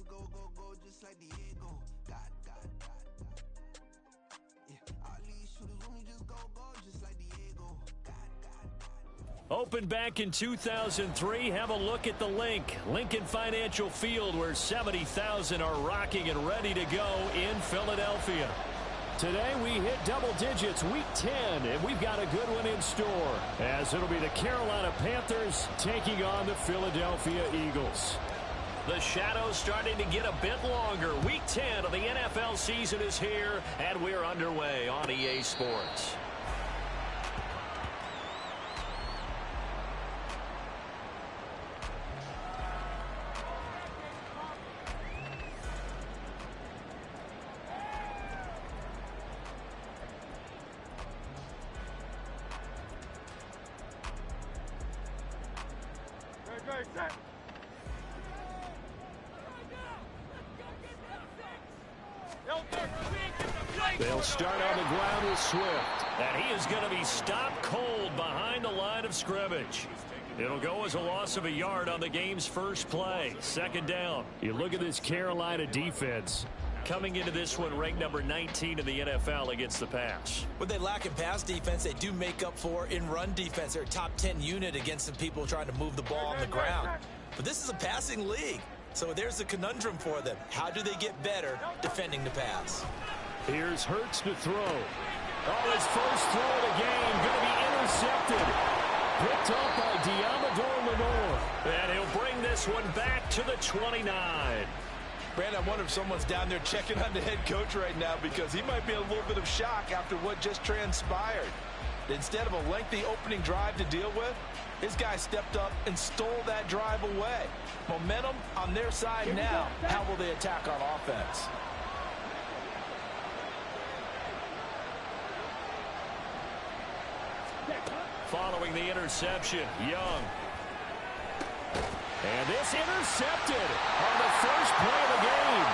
go, go, go, just like Diego. God, God, God, God. Yeah, all these shooters want me just go, go, just like Diego. God, God, God. Opened back in 2003, have a look at the link. Lincoln Financial Field, where 70,000 are rocking and ready to go in Philadelphia. Today we hit double digits, week 10, and we've got a good one in store, as it'll be the Carolina Panthers taking on the Philadelphia Eagles. The shadow's starting to get a bit longer. Week 10 of the NFL season is here, and we're underway on EA Sports. They'll start on the ground with Swift. And he is going to be stopped cold behind the line of scrimmage. It'll go as a loss of a yard on the game's first play. Second down. You look at this Carolina defense. Coming into this one, ranked number 19 in the NFL against the pass. What they lack in pass defense, they do make up for in run defense. They're a top 10 unit against some people trying to move the ball on the ground. But this is a passing league. So there's the conundrum for them. How do they get better defending the pass? Here's Hurts to throw. Oh, his first throw of the game going to be intercepted. Picked up by Diamador Lenore. And he'll bring this one back to the 29. Brandon, I wonder if someone's down there checking on the head coach right now, because he might be in a little bit of shock after what just transpired. Instead of a lengthy opening drive to deal with, his guy stepped up and stole that drive away. Momentum on their side now. How will they attack on offense? Following the interception, Young. And this intercepted on the first play of the game.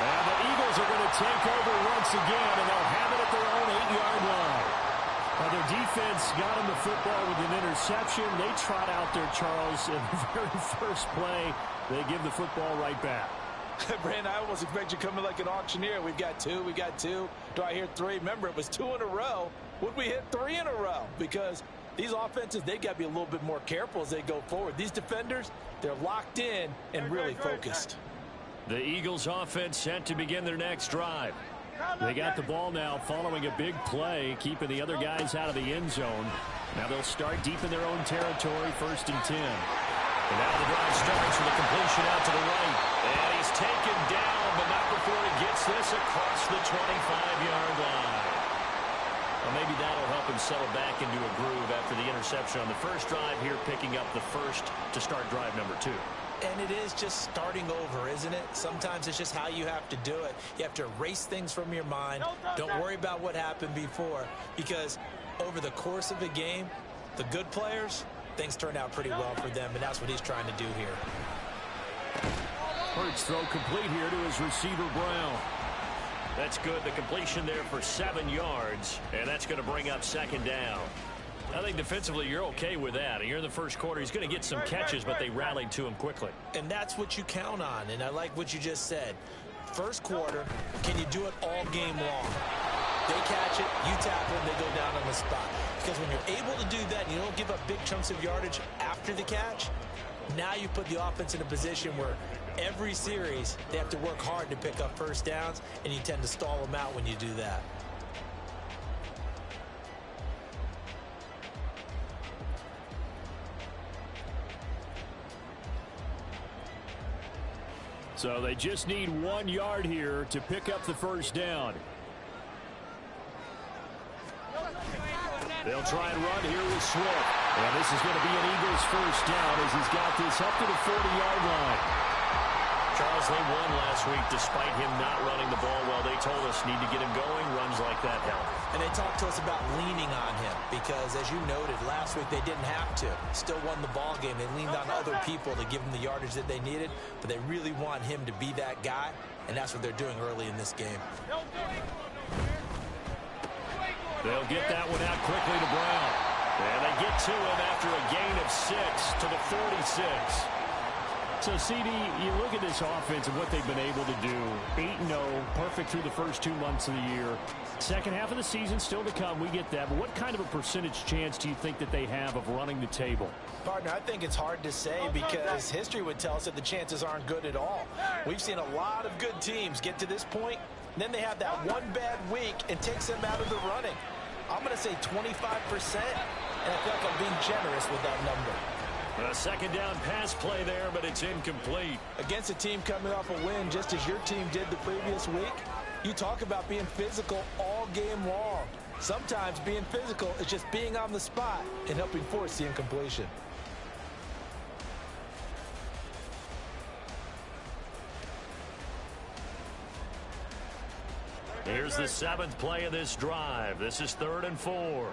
And the Eagles are going to take over once again, and they'll have it at their own 8-yard line. Now, their defense got them the football with an interception. They trot out there, Charles, in the very first play. They give the football right back. Brandon, I almost expect you coming like an auctioneer. We've got two. Do I hear three? Remember, it was 2 in a row. Would we hit 3 in a row? Because these offenses, they got to be a little bit more careful as they go forward. These defenders, they're locked in and really focused. The Eagles offense set to begin their next drive. They got the ball now following a big play, keeping the other guys out of the end zone. Now they'll start deep in their own territory, 1st and 10. And now the drive starts with a completion out to the right. And he's taken down, but not before he gets this across the 25-yard line. Well, maybe that'll help him settle back into a groove after the interception on the first drive here, picking up the first to start drive number 2. And it is just starting over, isn't it? Sometimes it's just how you have to do it. You have to erase things from your mind. Don't worry about what happened before, because over the course of the game, the good players, things turn out pretty well for them, and that's what he's trying to do here. Hurts throw complete here to his receiver, Brown. That's good. The completion there for 7 yards, and that's going to bring up 2nd down. I think defensively you're okay with that. You're in the first quarter. He's going to get some catches, but they rallied to him quickly. And that's what you count on, and I like what you just said. First quarter, can you do it all game long? They catch it, you tackle, and they go down on the spot. Because when you're able to do that and you don't give up big chunks of yardage after the catch, now you put the offense in a position where every series they have to work hard to pick up first downs, and you tend to stall them out when you do that. So they just need 1 yard here to pick up the first down. They'll try and run here with Swift. And this is going to be an Eagles first down as he's got this up to the 40-yard line. Charles, they won last week despite him not running the ball well. They told us need to get him going. Runs like that help. And they talked to us about leaning on him because, as you noted, last week they didn't have to. Still won the ball game. They leaned on other people to give them the yardage that they needed, but they really want him to be that guy, and that's what they're doing early in this game. They'll get that one out quickly to Brown. And they get to him after a gain of 6 to the 46. So, CD, you look at this offense and what they've been able to do. 8-0, perfect through the first 2 months of the year. Second half of the season still to come. We get that. But what kind of a percentage chance do you think that they have of running the table? Partner, I think it's hard to say because history would tell us that the chances aren't good at all. We've seen a lot of good teams get to this point, and then they have that one bad week and takes them out of the running. I'm going to say 25%, and I feel like I'm being generous with that number. A second down pass play there, but it's incomplete. Against a team coming off a win, just as your team did the previous week, you talk about being physical all game long. Sometimes being physical is just being on the spot and helping force the incompletion. Here's the 7th play of this drive. This is 3rd and 4.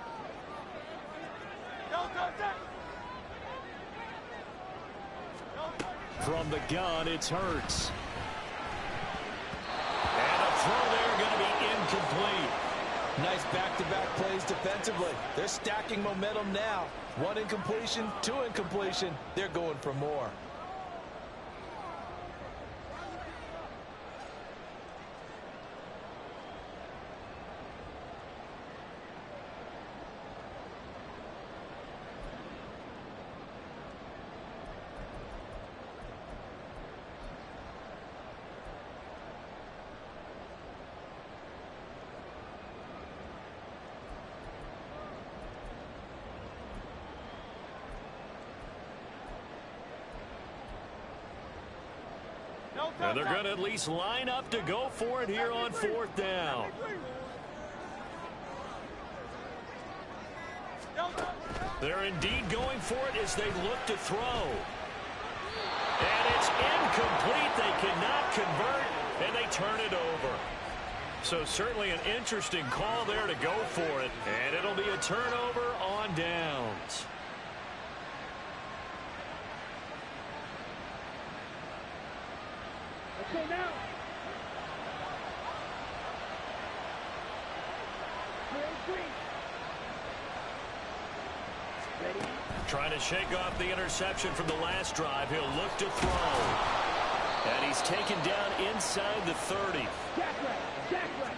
From the gun, it's Hurts. And a throw there going to be incomplete. Nice back-to-back plays defensively. They're stacking momentum now. 1 incompletion, 2 incompletion. They're going for more. And they're going to at least line up to go for it here on 4th down. They're indeed going for it as they look to throw. And it's incomplete. They cannot convert, and they turn it over. So certainly an interesting call there to go for it. And it'll be a turnover on downs. Okay, now. Ready? Trying to shake off the interception from the last drive. He'll look to throw. And he's taken down inside the 30. Jack right. Jack right.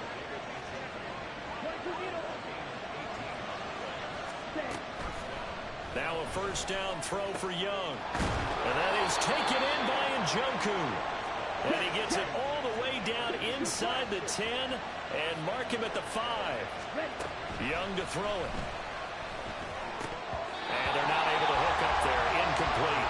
Now a first down throw for Young. And that is taken in by Njoku. And he gets it all the way down inside the 10 and mark him at the 5. Young to throw it. And they're not able to hook up there. Incomplete.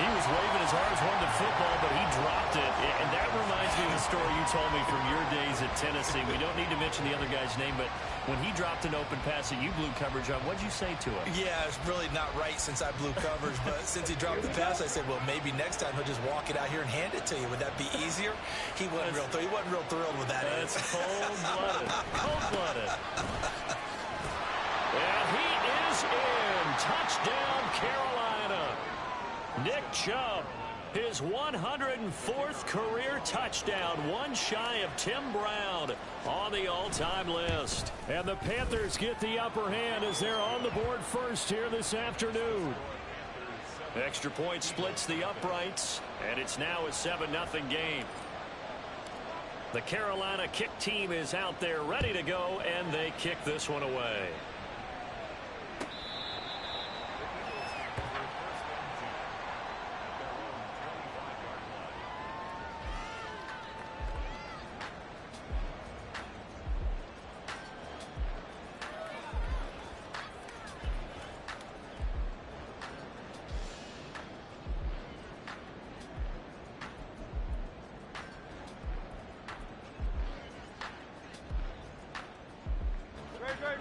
He was waving as hard as one to football, but he dropped it. And that reminds me of the story you told me from your days at Tennessee. We don't need to mention the other guy's name, but when he dropped an open pass that you blew coverage on, what'd you say to him? Yeah, it's really not right since I blew coverage, but since he dropped the pass, I said, well, maybe next time he'll just walk it out here and hand it to you. Would that be easier? He wasn't real thrilled with that. That's cold-blooded. Cold-blooded. And he is in. Touchdown, Carolina. Nick Chubb, his 104th career touchdown, one shy of Tim Brown on the all-time list. And the Panthers get the upper hand as they're on the board first here this afternoon. Extra point splits the uprights, and it's now a 7-0 game. The Carolina kick team is out there ready to go, and they kick this one away.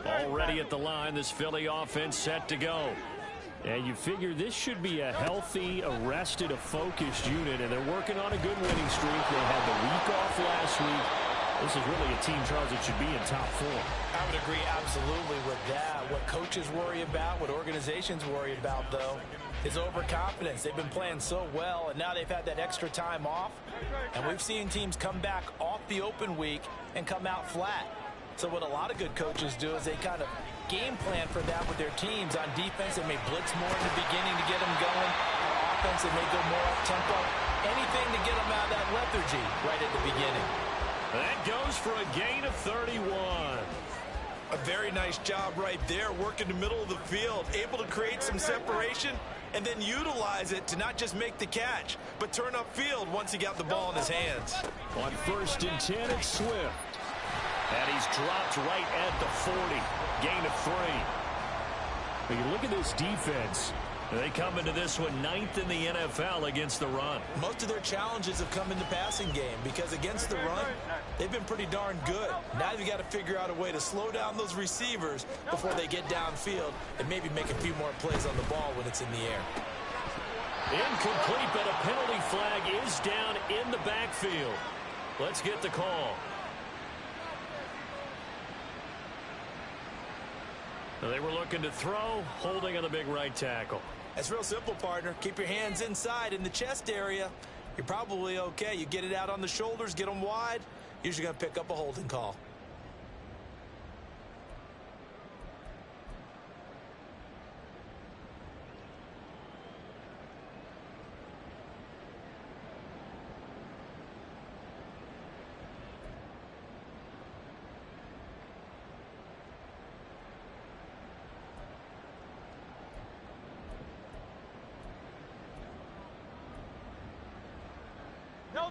Already at the line, this Philly offense set to go. And you figure this should be a healthy, arrested, a focused unit, and they're working on a good winning streak. They had the week off last week. This is really a team, Charles, that should be in top form. I would agree absolutely with that. What coaches worry about, what organizations worry about, though, is overconfidence. They've been playing so well, and now they've had that extra time off. And we've seen teams come back off the open week and come out flat. So what a lot of good coaches do is they kind of game plan for that with their teams. On defense, they may blitz more in the beginning to get them going. On offense, they may go more up-tempo. Anything to get them out of that lethargy right at the beginning. That goes for a gain of 31. A very nice job right there, working the middle of the field, able to create some separation and then utilize it to not just make the catch, but turn upfield once he got the ball in his hands. On 1st and 10, it's Swift. And he's dropped right at the 40. Gain of 3. But you look at this defense. They come into this one 9th in the NFL against the run. Most of their challenges have come in the passing game because against the run, they've been pretty darn good. Now you've got to figure out a way to slow down those receivers before they get downfield and maybe make a few more plays on the ball when it's in the air. Incomplete, but a penalty flag is down in the backfield. Let's get the call. They were looking to throw, holding on the big right tackle. That's real simple, partner. Keep your hands inside in the chest area. You're probably okay. You get it out on the shoulders, get them wide. Usually going to pick up a holding call.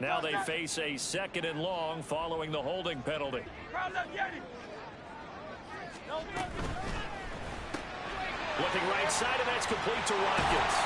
Now they face a 2nd and long following the holding penalty. Looking right side, and that's complete to Watkins.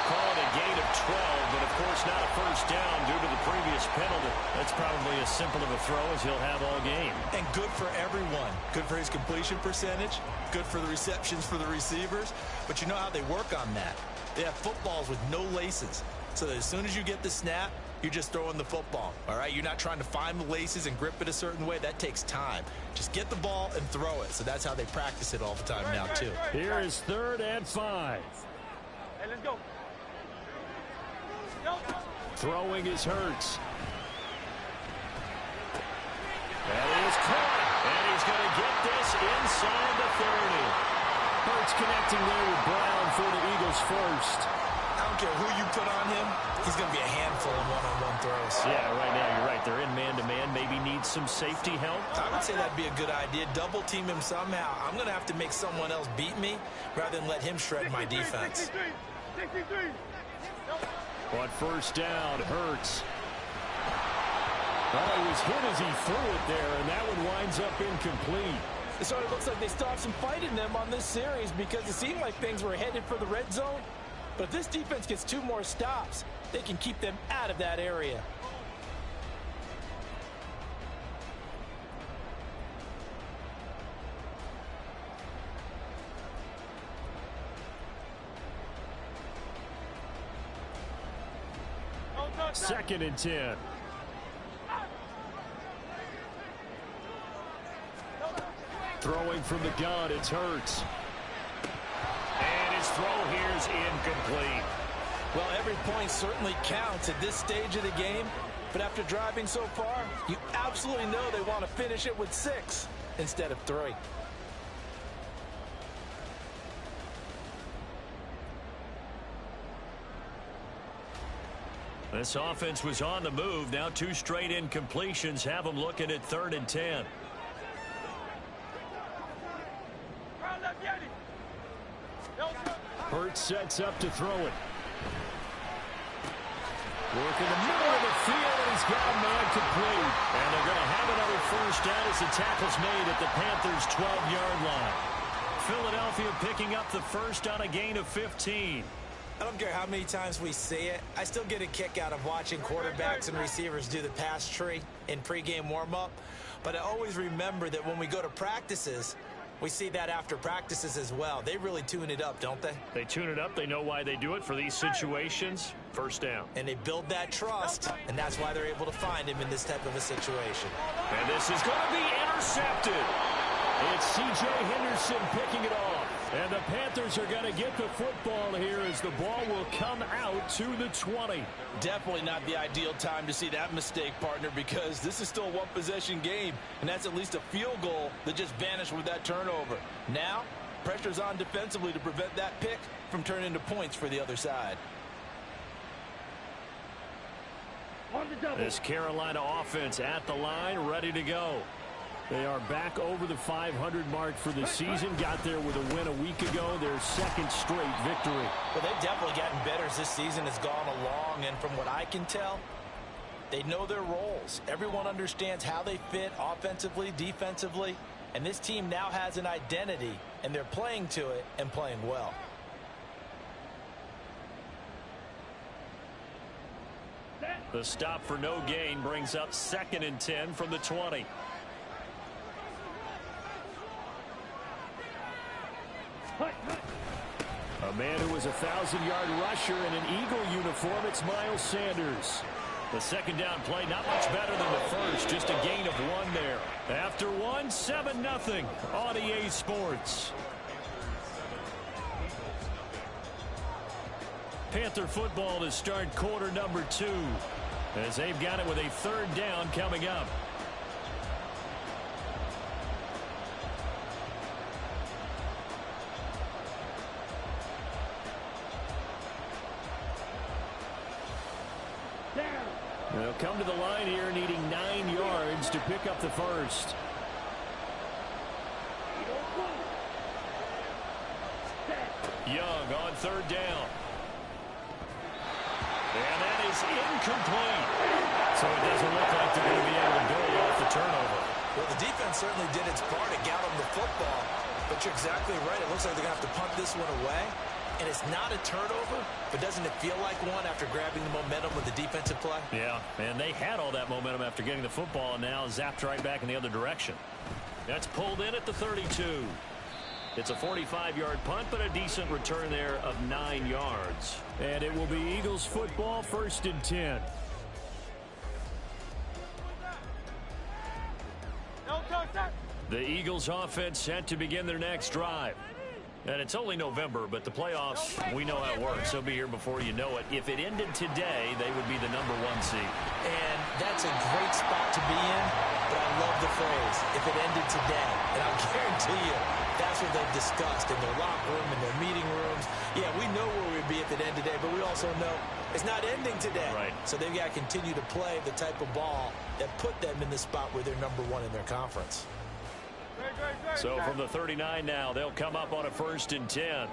Call it a gain of 12, but of course not a first down due to the previous penalty. That's probably as simple of a throw as he'll have all game. And good for everyone. Good for his completion percentage. Good for the receptions for the receivers. But you know how they work on that. They have footballs with no laces. So that as soon as you get the snap, you're just throwing the football, all right? You're not trying to find the laces and grip it a certain way. That takes time. Just get the ball and throw it. So that's how they practice it all the time now, too. Here is 3rd and 5. Hey, let's go. Throwing is Hurts. That is caught. And he's going to get this inside the 30. Hurts connecting there with Brown for the Eagles first. I don't care who you put on him. He's going to be a handful of one-on-one throws. Yeah, right now you're right. They're in man-to-man. Maybe need some safety help. I would say that'd be a good idea. Double team him somehow. I'm going to have to make someone else beat me rather than let him shred my defense. 63. On 1st down, Hurts. Oh, he was hit as he threw it there, and that one winds up incomplete. It sort of looks like they stopped some fight in them on this series because it seemed like things were headed for the red zone. But if this defense gets 2 more stops, they can keep them out of that area. Second and 10. Throwing from the gun, it's Hurts. And his throw here is incomplete. Well, every point certainly counts at this stage of the game. But after driving so far, you absolutely know they want to finish it with 6 instead of 3. This offense was on the move. Now 2 straight incompletions have them looking at 3rd and 10. Hurts sets up to throw it. Work in the middle of the field, and he's got a man complete. And they're going to have another first down as the tackle's made at the Panthers' 12-yard line. Philadelphia picking up the first on a gain of 15. I don't care how many times we see it. I still get a kick out of watching quarterbacks and receivers do the pass tree in pregame warm-up. But I always remember that when we go to practices, we see that after practices as well. They really tune it up, don't they? They tune it up. They know why they do it for these situations. First down. And they build that trust, and that's why they're able to find him in this type of a situation. And this is going to be intercepted. It's C.J. Henderson picking it off. And the Panthers are going to get the football here as the ball will come out to the 20. Definitely not the ideal time to see that mistake, partner, because this is still a one-possession game, and that's at least a field goal that just vanished with that turnover. Now, pressure's on defensively to prevent that pick from turning into points for the other side. This Carolina offense at the line, ready to go. They are back over the 500 mark for the season. Got there with a win a week ago, their second straight victory. Well, they've definitely gotten better as this season has gone along, and from what I can tell, they know their roles. Everyone understands how they fit offensively, defensively, and this team now has an identity, and they're playing to it and playing well. The stop for no gain brings up 2nd and 10 from the 20. A man who was a 1,000-yard rusher in an Eagle uniform, it's Miles Sanders. The second down play, not much better than the first, just a gain of 1 there. After 1, 7-0 on EA Sports. Panther football to start quarter number 2, as they've got it with a 3rd down coming up. They'll come to the line here needing 9 yards to pick up the first. Young on 3rd down. And that is incomplete. So it doesn't look like they're going to be able to build off the turnover. Well, the defense certainly did its part to get them the football. But you're exactly right. It looks like they're going to have to punt this one away. And it's not a turnover, but doesn't it feel like one after grabbing the momentum with the defensive play? Yeah, and they had all that momentum after getting the football, and now zapped right back in the other direction. That's pulled in at the 32. It's a 45-yard punt, but a decent return there of 9 yards. And it will be Eagles football, 1st and 10. The Eagles offense set to begin their next drive. And it's only November, but the playoffs, we know how it works. They'll be here before you know it. If it ended today, they would be the number 1 seed. And that's a great spot to be in, but I love the phrase, if it ended today. And I'll guarantee you, that's what they've discussed in their locker room, in their meeting rooms. Yeah, we know where we'd be if it ended today, but we also know it's not ending today. Right. So they've got to continue to play the type of ball that put them in the spot where they're number 1 in their conference. So from the 39 now, they'll come up on a 1st and 10.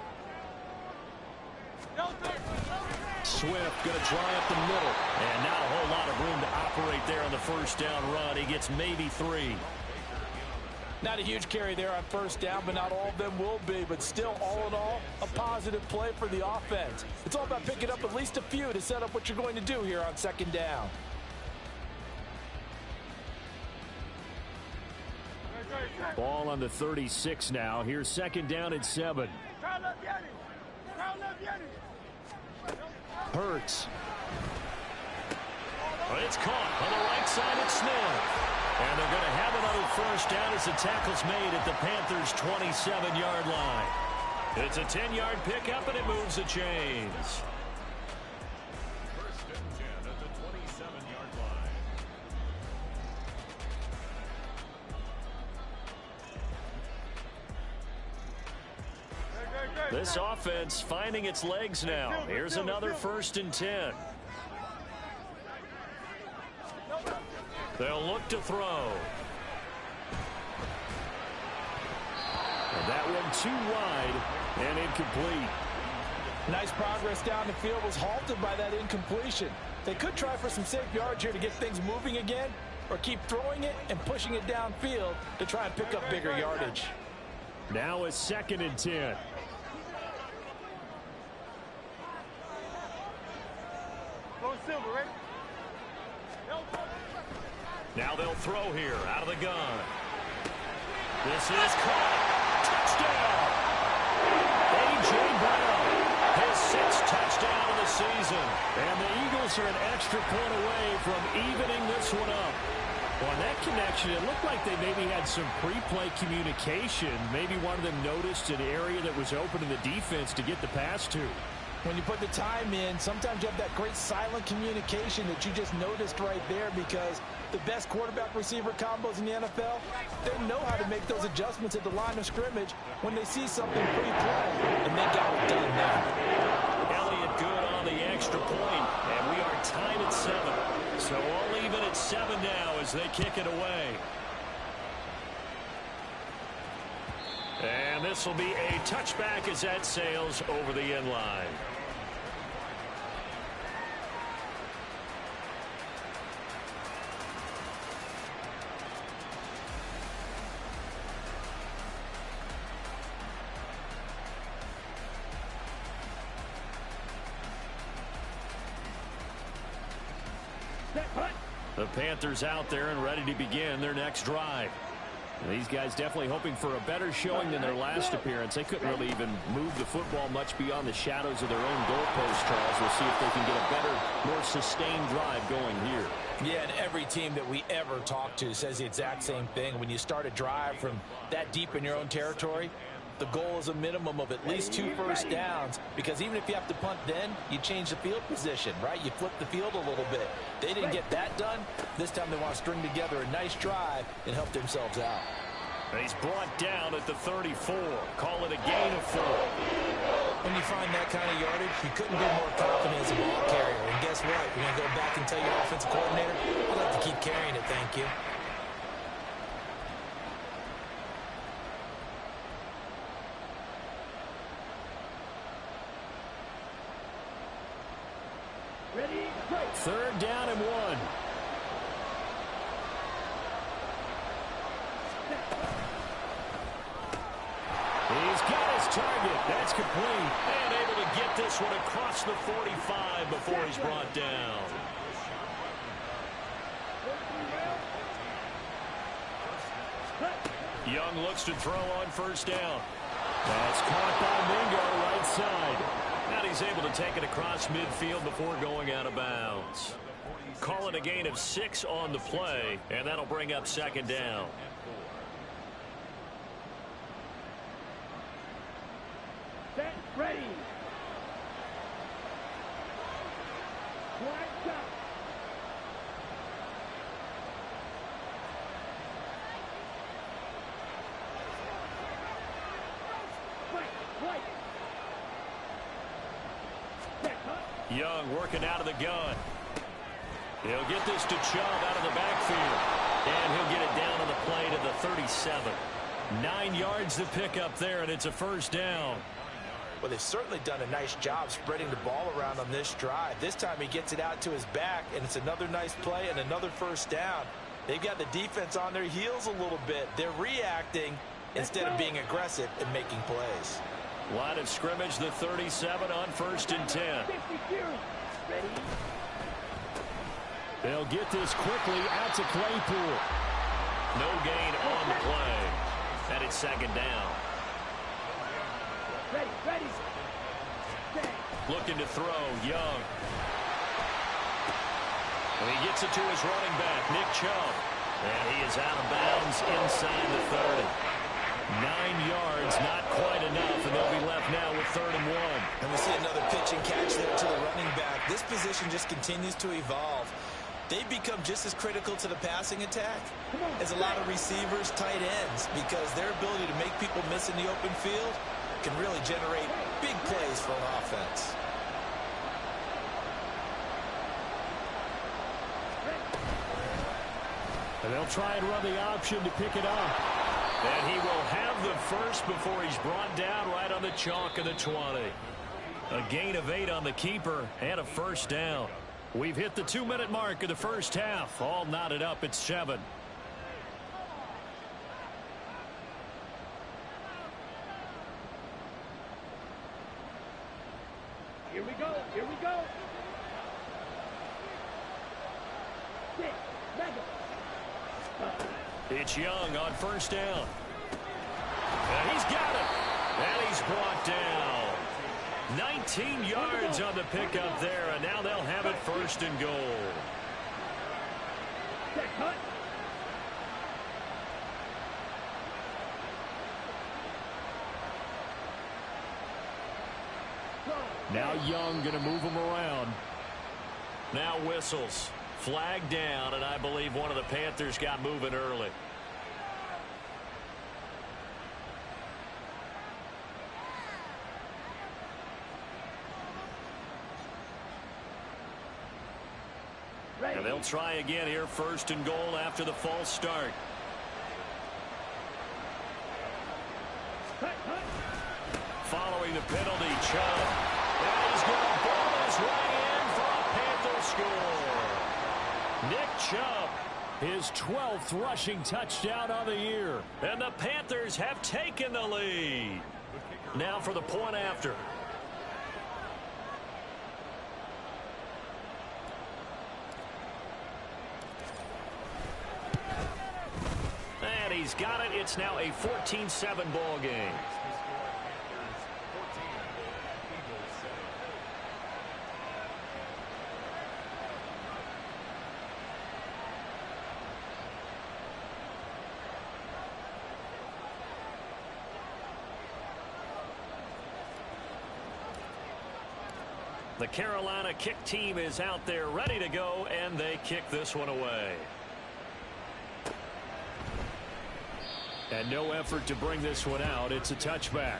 Swift going to try up the middle. And not a whole lot of room to operate there on the 1st down run. He gets maybe 3. Not a huge carry there on 1st down, but not all of them will be. But still, all in all, a positive play for the offense. It's all about picking up at least a few to set up what you're going to do here on 2nd down. Ball on the 36 now. Here's 2nd down at 7. Hurts. But it's caught on the right side at Smith. And they're going to have another 1st down as the tackle's made at the Panthers' 27-yard line. It's a 10-yard pickup, and it moves the chains. 1st and 10 at the 27-yard line. This offense finding its legs now. Here's another 1st and 10. They'll look to throw. And that one too wide and incomplete. Nice progress down the field was halted by that incompletion. They could try for some safe yards here to get things moving again, or keep throwing it and pushing it downfield to try and pick up bigger yardage. Now a 2nd and 10. Now they'll throw here out of the gun. This is caught. Touchdown. A.J. Brown, his 6th touchdown of the season. And the Eagles are an extra point away from evening this one up. Well, on that connection, it looked like they maybe had some pre-play communication. Maybe one of them noticed an area that was open in the defense to get the pass to. When you put the time in, sometimes you have that great silent communication that you just noticed right there, because the best quarterback-receiver combos in the NFL, they know how to make those adjustments at the line of scrimmage when they see something pre-play, and they got it done now. Elliott good on the extra point, and we are tied at 7. So all even at 7 now as they kick it away. And this will be a touchback as that sails over the end line. The Panthers out there and ready to begin their next drive. And these guys definitely hoping for a better showing than their last appearance. They couldn't really even move the football much beyond the shadows of their own goalpost, Charles. We'll see if they can get a better, more sustained drive going here. Yeah, and every team that we ever talk to says the exact same thing. When you start a drive from that deep in your own territory, the goal is a minimum of at least 2 first downs, because even if you have to punt then, you change the field position, right? You flip the field a little bit. They didn't get that done. This time they want to string together a nice drive and help themselves out. And he's brought down at the 34. Call it a gain of 4. When you find that kind of yardage, you couldn't be more confident as a ball carrier. And guess what? You're going to go back and tell your offensive coordinator, I'd like to keep carrying it, thank you. Third down and 1. He's got his target. That's complete. And able to get this one across the 45 before he's brought down. Young looks to throw on first down. That's caught by Mingo right side. And he's able to take it across midfield before going out of bounds. Call it a gain of 6 on the play, and that'll bring up second down. Set, ready. Flag down. Right. Young working out of the gun. He'll get this to Chubb out of the backfield. And he'll get it down on the play to the 37. 9 yards to pick up there, and it's a first down. Well, they've certainly done a nice job spreading the ball around on this drive. This time he gets it out to his back, and it's another nice play and another first down. They've got the defense on their heels a little bit. They're reacting instead of being aggressive and making plays. Line of scrimmage, the 37 on 1st and 10. They'll get this quickly out to Claypool. No gain on the play. And it's second down. Ready. Looking to throw, Young. And he gets it to his running back, Nick Chubb. And he is out of bounds inside the 30. 9 yards, not quite enough, and they'll be left now with 3rd and 1. And we see another pitch and catch there to the running back. This position just continues to evolve. They've become just as critical to the passing attack as a lot of receivers, tight ends, because their ability to make people miss in the open field can really generate big plays for an offense. And they'll try and run the option to pick it up. And he will have the first before he's brought down right on the chalk of the 20. A gain of 8 on the keeper and a first down. We've hit the 2-minute mark of the first half. All knotted up at 7. Here we go. It's Young on first down. And he's got it. And he's brought down. 19 yards on the pickup there, and now they'll have it 1st and goal. Now Young going to move him around. Now whistles. Flag down, and I believe one of the Panthers got moving early. And they'll try again here, 1st and goal after the false start. Following the penalty, Chubb. And he's going to ball his way in for a Panther score. Nick Chubb, his 12th rushing touchdown of the year. And the Panthers have taken the lead. Now for the point after. And he's got it. It's now a 14-7 ball game. The Carolina kick team is out there ready to go, and they kick this one away. And no effort to bring this one out. It's a touchback.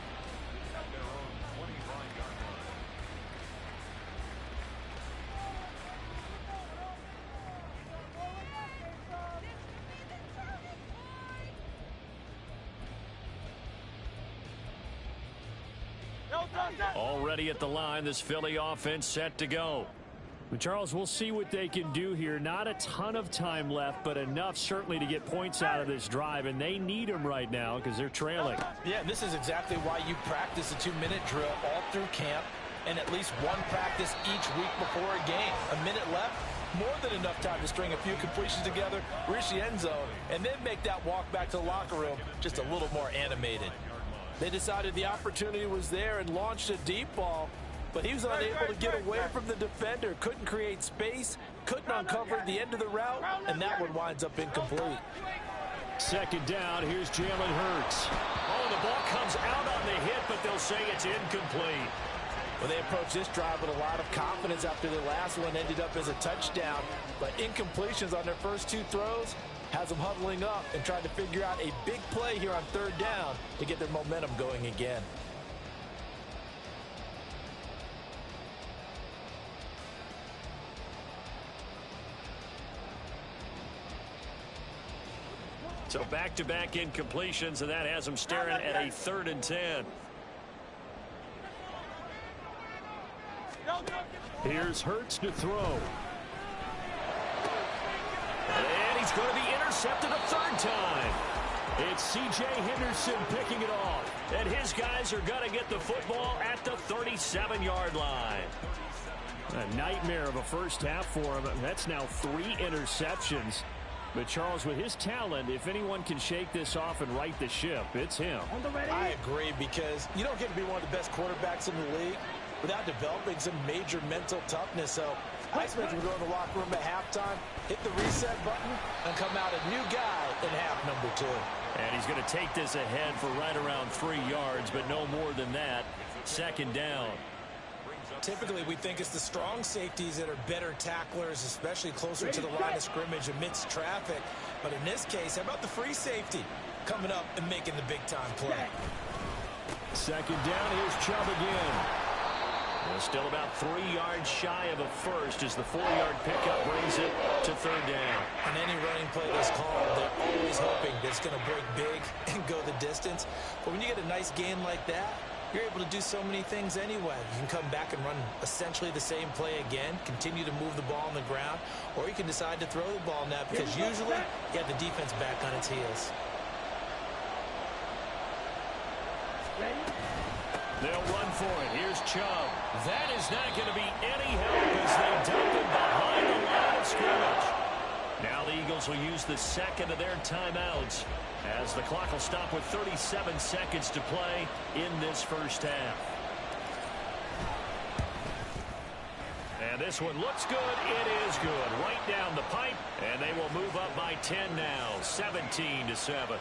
Already at the line, this Philly offense set to go. But Charles, we'll see what they can do here. Not a ton of time left, but enough certainly to get points out of this drive, and they need them right now because they're trailing. Yeah, this is exactly why you practice a 2-minute drill all through camp and at least one practice each week before a game. A minute left, more than enough time to string a few completions together, reach the end zone, and then make that walk back to the locker room just a little more animated. They decided the opportunity was there and launched a deep ball, but he was unable to get away from the defender, couldn't create space, couldn't uncover the end of the route, and that one winds up incomplete. 2nd down, here's Jalen Hurts. Oh, the ball comes out on the hit, but they'll say it's incomplete. Well, they approached this drive with a lot of confidence after the last one ended up as a touchdown, but incompletions on their first 2 throws has them huddling up and trying to figure out a big play here on 3rd down to get their momentum going again. So back-to-back incompletions, and that has them staring at a 3rd and 10. Here's Hurts to throw. And he's going to be intercepted a 3rd time. It's C.J. Henderson picking it off. And his guys are going to get the football at the 37-yard line. A nightmare of a first half for him. That's now 3 interceptions. But, Charles, with his talent, if anyone can shake this off and right the ship, it's him. I agree, because you don't get to be one of the best quarterbacks in the league without developing some major mental toughness. So I expect him to go in the locker room at halftime, hit the reset button, and come out a new guy in half number 2. And he's going to take this ahead for right around 3 yards, but no more than that. 2nd down. Typically, we think it's the strong safeties that are better tacklers, especially closer to the line of scrimmage amidst traffic. But in this case, how about the free safety coming up and making the big-time play? 2nd down, here's Chubb again. Well, still about 3 yards shy of a first as the 4-yard pickup brings it to 3rd down. On any running play that's called, they're always hoping that it's going to break big and go the distance. But when you get a nice gain like that, you're able to do so many things anyway. You can come back and run essentially the same play again, continue to move the ball on the ground, or you can decide to throw the ball now because usually you have the defense back on its heels. They'll run for it. Here's Chubb. That is not going to be any help as they dump him behind the line of scrimmage. Now the Eagles will use the 2nd of their timeouts as the clock will stop with 37 seconds to play in this first half. And this one looks good. It is good. Right down the pipe, and they will move up by 10 now, 17-7. Well,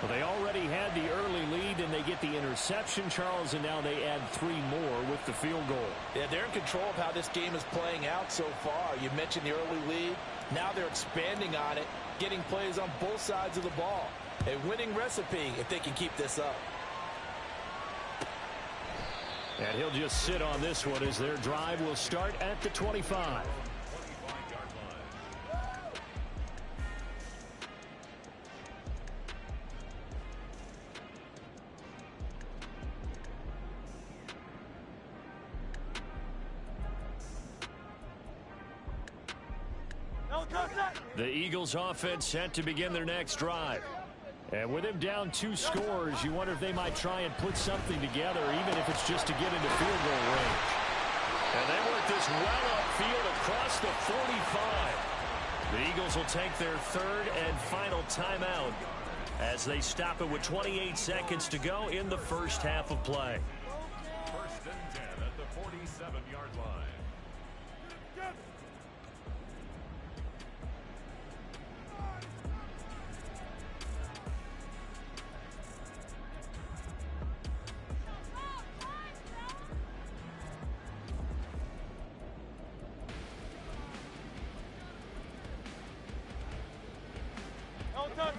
they already had the early lead, and they get the interception, Charles, and now they add 3 more with the field goal. Yeah, they're in control of how this game is playing out so far. You mentioned the early lead. Now they're expanding on it, getting plays on both sides of the ball. A winning recipe if they can keep this up. And he'll just sit on this one as their drive will start at the 25. The Eagles offense set to begin their next drive. And with him down 2 scores, you wonder if they might try and put something together, even if it's just to get into field goal range. And they work this well upfield across the 45. The Eagles will take their 3rd and final timeout as they stop it with 28 seconds to go in the first half of play. 1st and 10 at the 47-yard line.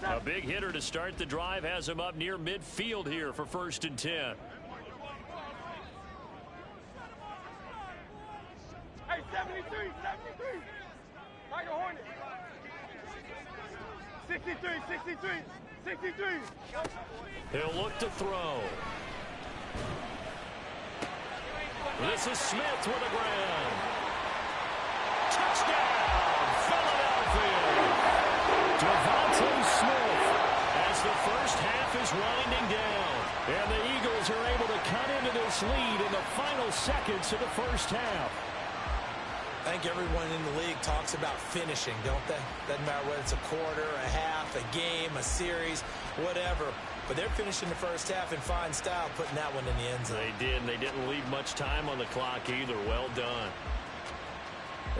A big hitter to start the drive has him up near midfield here for 1st and 10. Hey, 73. Like a Hornet. 63. He'll look to throw. This is Smith with a grab. Touchdown, Philadelphia. Devontae Smith as the first half is winding down. And the Eagles are able to cut into this lead in the final seconds of the first half. I think everyone in the league talks about finishing, don't they? Doesn't matter whether it's a quarter, a half, a game, a series, whatever. But they're finishing the first half in fine style, putting that one in the end zone. They did, and they didn't leave much time on the clock either. Well done.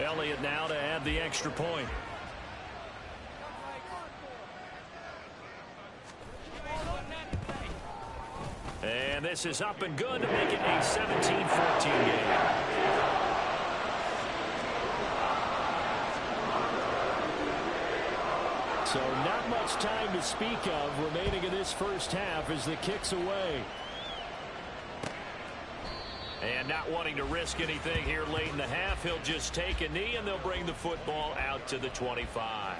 Elliott now to add the extra point. And this is up and good to make it a 17-14 game. So not much time to speak of remaining in this first half as the kick's away. And not wanting to risk anything here late in the half, he'll just take a knee and they'll bring the football out to the 25.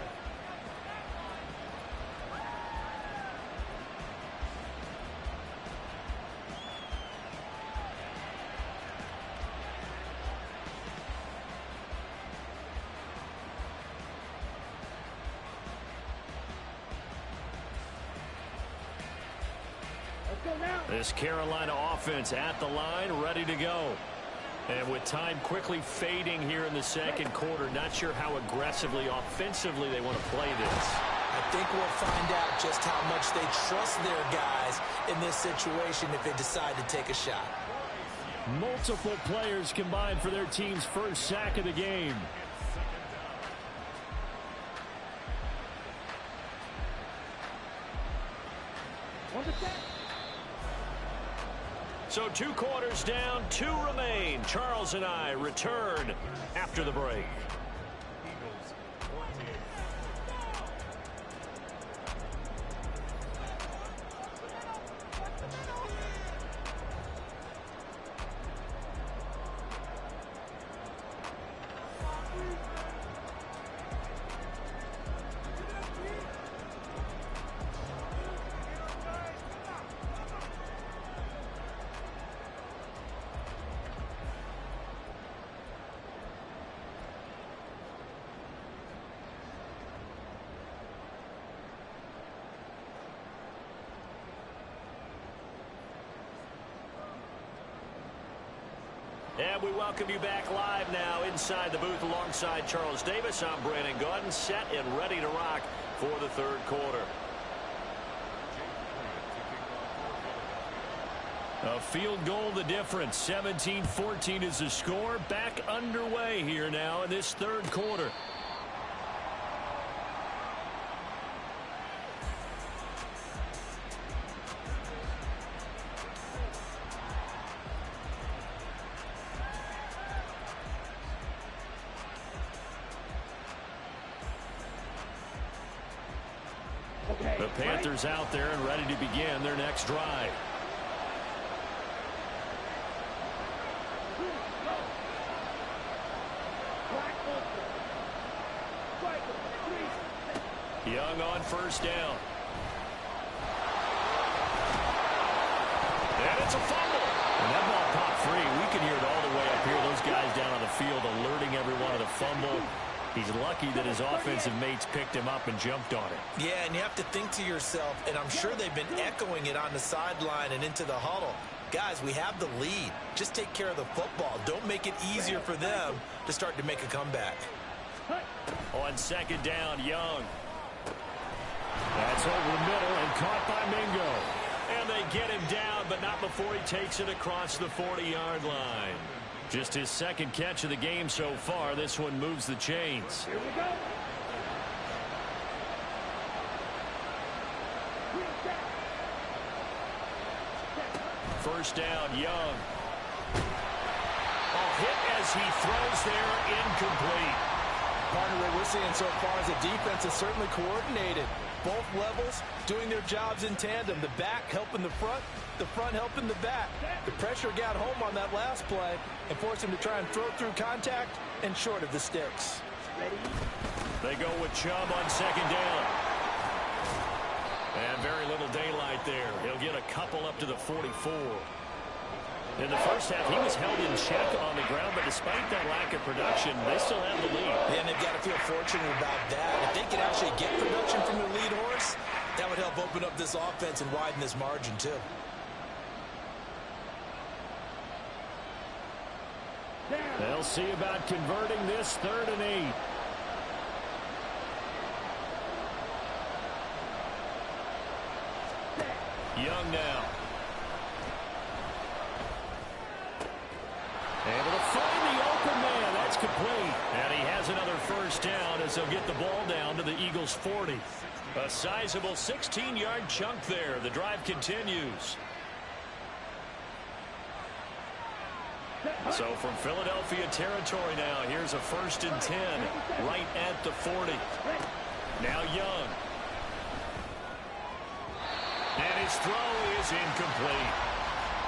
This Carolina offense at the line, ready to go. And with time quickly fading here in the second quarter, not sure how aggressively, offensively they want to play this. I think we'll find out just how much they trust their guys in this situation if they decide to take a shot. Multiple players combined for their team's first sack of the game. So 2 quarters down, 2 remain. Charles and I return after the break. And we welcome you back live now inside the booth alongside Charles Davis. I'm Brandon Gaudin, set and ready to rock for the third quarter. A field goal the difference. 17-14 is the score. Back underway here now in this third quarter. The Panthers out there and ready to begin their next drive. Young on first down. And it's a fumble. And that ball popped free. We can hear it all the way up here. Those guys down on the field alerting everyone of the fumble. He's lucky that his offensive mates picked him up and jumped on it. Yeah, and you have to think to yourself, and I'm sure they've been echoing it on the sideline and into the huddle. Guys, we have the lead. Just take care of the football. Don't make it easier for them to start to make a comeback. On second down, Young. That's over the middle and caught by Mingo. And they get him down, but not before he takes it across the 40-yard line. Just his second catch of the game so far. This one moves the chains. Here we go. First down, Young. Oh, hit as he throws there, incomplete. Partner, what we're seeing so far is the defense is certainly coordinated. Both levels doing their jobs in tandem. The back helping the front helping the back. The pressure got home on that last play and forced him to try and throw through contact and short of the sticks. They go with Chubb on second down. And very little daylight there. He'll get a couple up to the 44. In the first half, he was held in check on the ground, but despite that lack of production, they still have the lead. Yeah, and they've got to feel fortunate about that. If they could actually get production from their lead horse, that would help open up this offense and widen this margin, too. They'll see about converting this 3rd and 8. Young now. Able to find the open man. That's complete. And he has another first down as they'll get the ball down to the Eagles' 40. A sizable 16-yard chunk there. The drive continues. So from Philadelphia territory now, here's a 1st and 10 right at the 40. Now Young. And his throw is incomplete.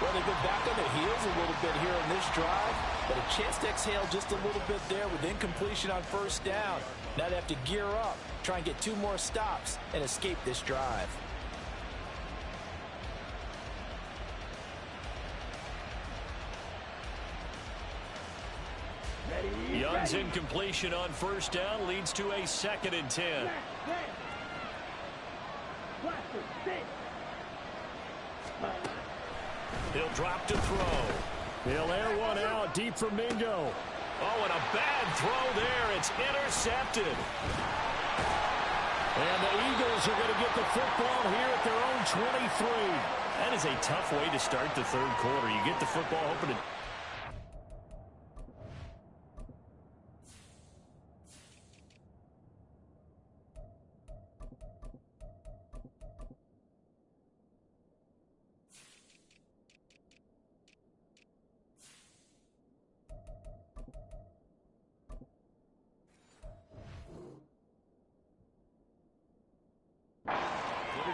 Well, they've been back on their heels a little bit here in this drive, but a chance to exhale just a little bit there with incompletion on first down. Now they have to gear up, try and get 2 more stops, and escape this drive. Young's incompletion on first down leads to a 2nd and 10. He'll drop to throw. He'll air one out deep for Mingo. Oh, and a bad throw there. It's intercepted. And the Eagles are going to get the football here at their own 23. That is a tough way to start the 3rd quarter. You get the football hoping to...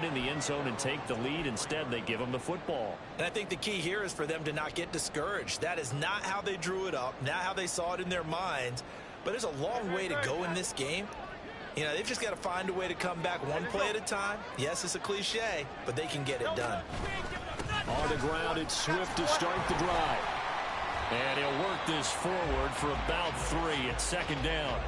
in the end zone and take the lead. Instead, they give them the football. And I think the key here is for them to not get discouraged. That is not how they drew it up, not how they saw it in their minds. But there's a long way to go in this game. You know, they've just got to find a way to come back one play at a time. Yes, it's a cliche, but they can get it done. On the ground, it's Swift to start the drive. And he'll work this forward for about 3 at 2nd down.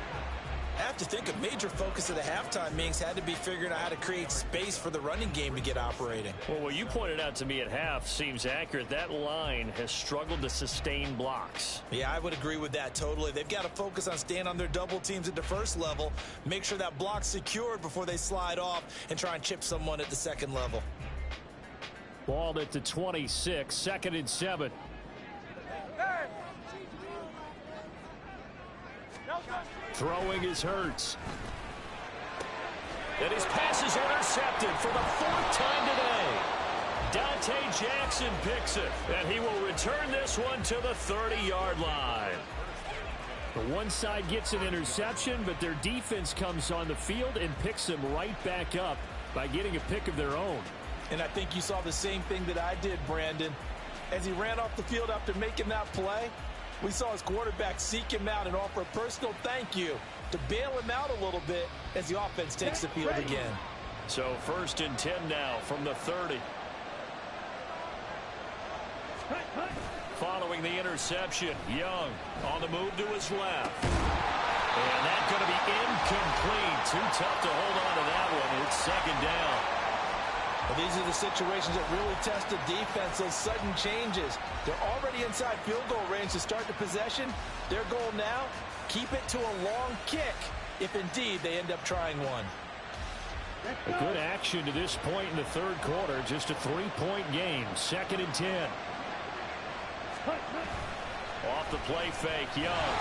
I have to think a major focus of the halftime meetings had to be figuring out how to create space for the running game to get operating. Well, what you pointed out to me at half seems accurate. That line has struggled to sustain blocks. Yeah, I would agree with that totally. They've got to focus on staying on their double teams at the first level, make sure that block's secured before they slide off and try and chip someone at the second level. Ball at the 26, 2nd and 7. Throwing is Hurts. And his pass is intercepted for the 4th time today. Dante Jackson picks it, and he will return this one to the 30-yard line. The one side gets an interception, but their defense comes on the field and picks them right back up by getting a pick of their own. And I think you saw the same thing that I did, Brandon. As he ran off the field after making that play, we saw his quarterback seek him out and offer a personal thank you to bail him out a little bit as the offense takes the field again. So 1st and 10 now from the 30. Following the interception, Young on the move to his left. And that's going to be incomplete. Too tough to hold on to that one. It's second down. Well, these are the situations that really test the defense, those sudden changes. They're already inside field goal range to start the possession. Their goal now, keep it to a long kick, if indeed they end up trying one. A good action to this point in the third quarter. Just a 3-point game. 2nd and 10. Off the play fake, Young.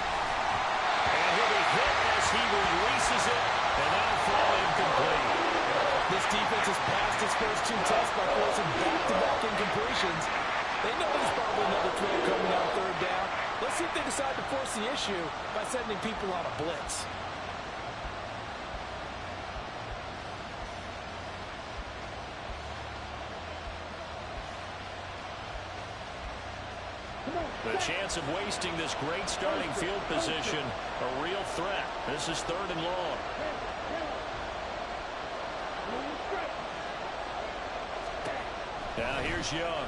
And he'll be hit as he releases it, and that'll fall incomplete. This defense has passed its first 2 tests by forcing back-to-back incompletions. They know there's probably another throw coming on 3rd down. Let's see if they decide to force the issue by sending people on a blitz. The chance of wasting this great starting field position, a real threat. This is 3rd and long. Now here's Young.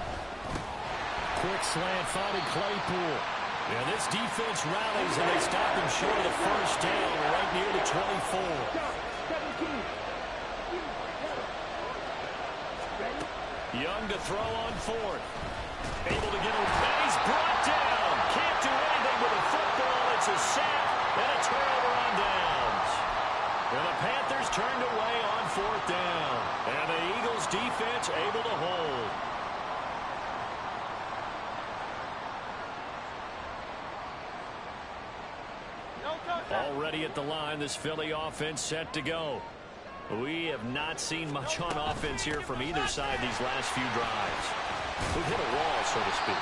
Quick slant, finding Claypool. And this defense rallies, and they stop him short of the first down, right near the 24. Young to throw on 4th. Able to get him, and he's brought down. Can't do anything with the football. It's a sack and a turnover on downs. And the Panthers turned away on 4th down. And the Eagles defense able to hold. Already at the line, this Philly offense set to go. We have not seen much on offense here from either side these last few drives. We've hit a wall, so to speak.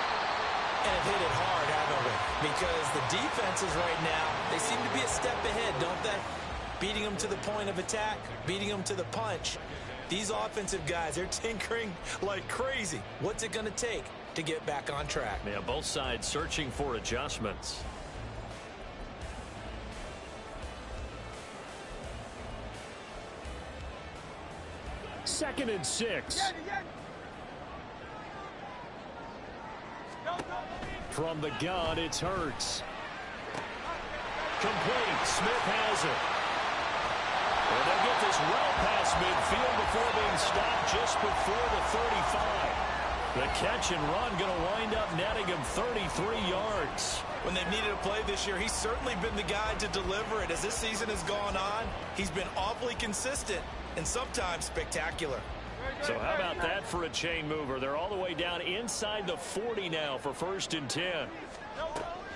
And hit it hard, haven't we? Because the defenses right now, they seem to be a step ahead, don't they? Beating them to the point of attack, beating them to the punch. These offensive guys, they're tinkering like crazy. What's it going to take to get back on track? Yeah, both sides searching for adjustments. Second and 6. From the gun, it's Hurts. Complete. Smith has it. And they'll get this well past midfield before being stopped just before the 35. The catch and run going to wind up netting him 33 yards. When they've needed a play this year, he's certainly been the guy to deliver it. As this season has gone on, he's been awfully consistent and sometimes spectacular. So how about that for a chain mover? They're all the way down inside the 40 now for 1st and 10.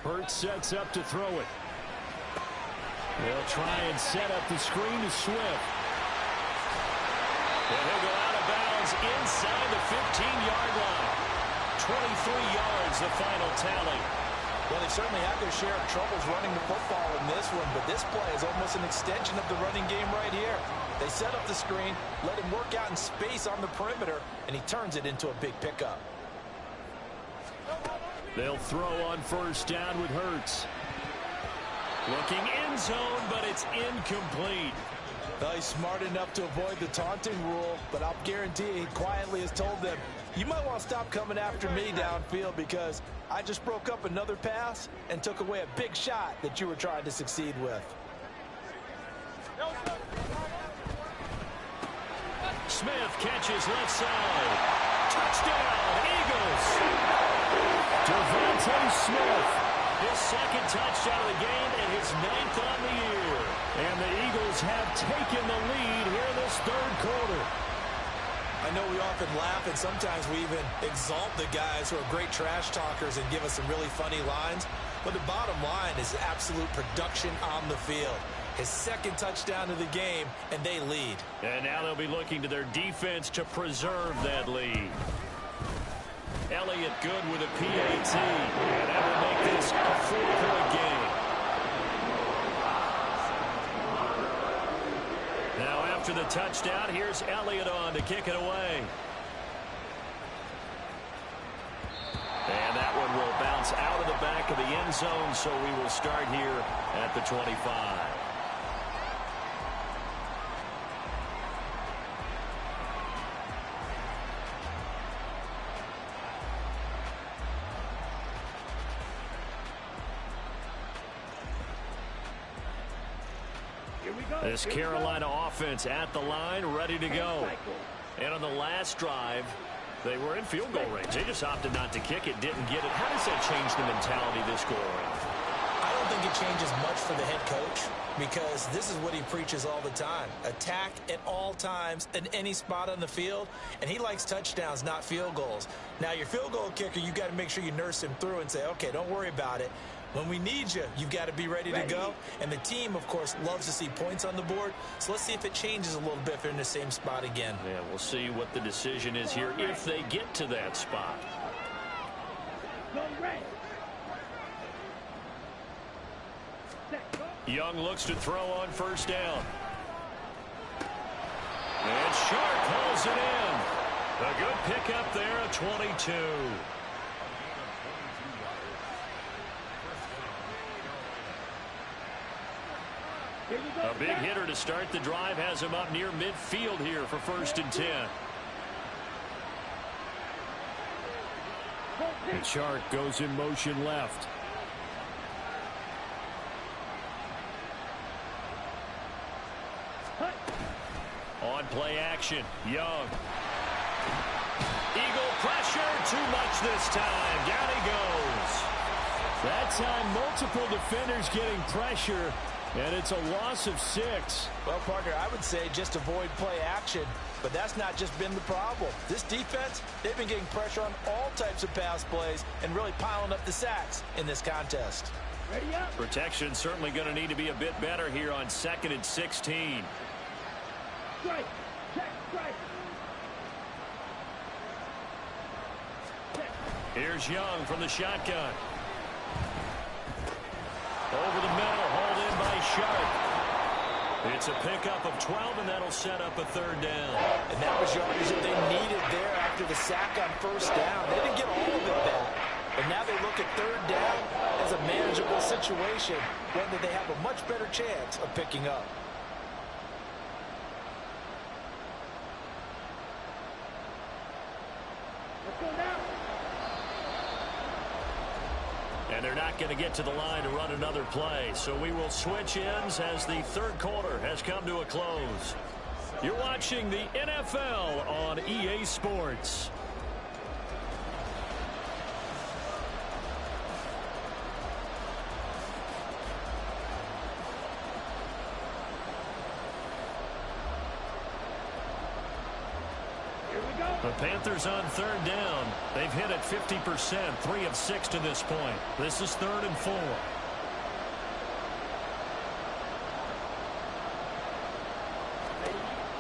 Hurts sets up to throw it. They'll try and set up the screen to Swift. And he'll go out of bounds inside the 15-yard line. 23 yards, the final tally. Well, they certainly had their share of troubles running the football in this one, but this play is almost an extension of the running game right here. They set up the screen, let him work out in space on the perimeter, and he turns it into a big pickup. They'll throw on 1st down with Hurts. Looking end zone, but it's incomplete. Well, he's smart enough to avoid the taunting rule, but I'll guarantee he quietly has told them, you might want to stop coming after me downfield because I just broke up another pass and took away a big shot that you were trying to succeed with. Smith catches left side. Touchdown, Eagles. Devontae Smith, his 2nd touchdown of the game and his 9th on the year. And the Eagles have taken the lead here in this 3rd quarter. I know we often laugh and sometimes we even exalt the guys who are great trash talkers and give us some really funny lines. But the bottom line is absolute production on the field. His 2nd touchdown of the game, and they lead. And now they'll be looking to their defense to preserve that lead. Elliott good with a PAT, and that will make this a 4-point game. Now after the touchdown, here's Elliott on to kick it away. And that one will bounce out of the back of the end zone, so we will start here at the 25. This Carolina offense at the line, ready to go. And on the last drive, they were in field goal range. They just opted not to kick it, didn't get it. How does that change the mentality this go around? I don't think it changes much for the head coach because this is what he preaches all the time. Attack at all times in any spot on the field, and he likes touchdowns, not field goals. Now, your field goal kicker, you've got to make sure you nurse him through and say, okay, don't worry about it. When we need you, you've got to be ready to go. And the team, of course, loves to see points on the board. So let's see if it changes a little bit if they're in the same spot again. Yeah, we'll see what the decision is here if they get to that spot. Young looks to throw on first down. And Sharp pulls it in. A good pickup there at 22. A big hitter to start the drive has him up near midfield here for 1st and 10. And Shark goes in motion left. On play action, Young. Eagle pressure, too much this time. Down he goes. That time, multiple defenders getting pressure, and it's a loss of 6. Well, partner, I would say just avoid play action, but that's not just been the problem. This defense, they've been getting pressure on all types of pass plays and really piling up the sacks in this contest. Ready up. Protection certainly going to need to be a bit better here on 2nd and 16. Strike. Check. Strike. Here's Young from the shotgun. Over the middle, hauled in by Sharp. It's a pickup of 12, and that'll set up a 3rd down. And that was yardage that they needed there after the sack on 1st down. They didn't get all of it back. But now they look at 3rd down as a manageable situation, one that they have a much better chance of picking up. Let's go now. And they're not going to get to the line to run another play. So we will switch ends as the 3rd quarter has come to a close. You're watching the NFL on EA Sports. The Panthers on 3rd down. They've hit it 50%, 3 of 6 to this point. This is 3rd and 4.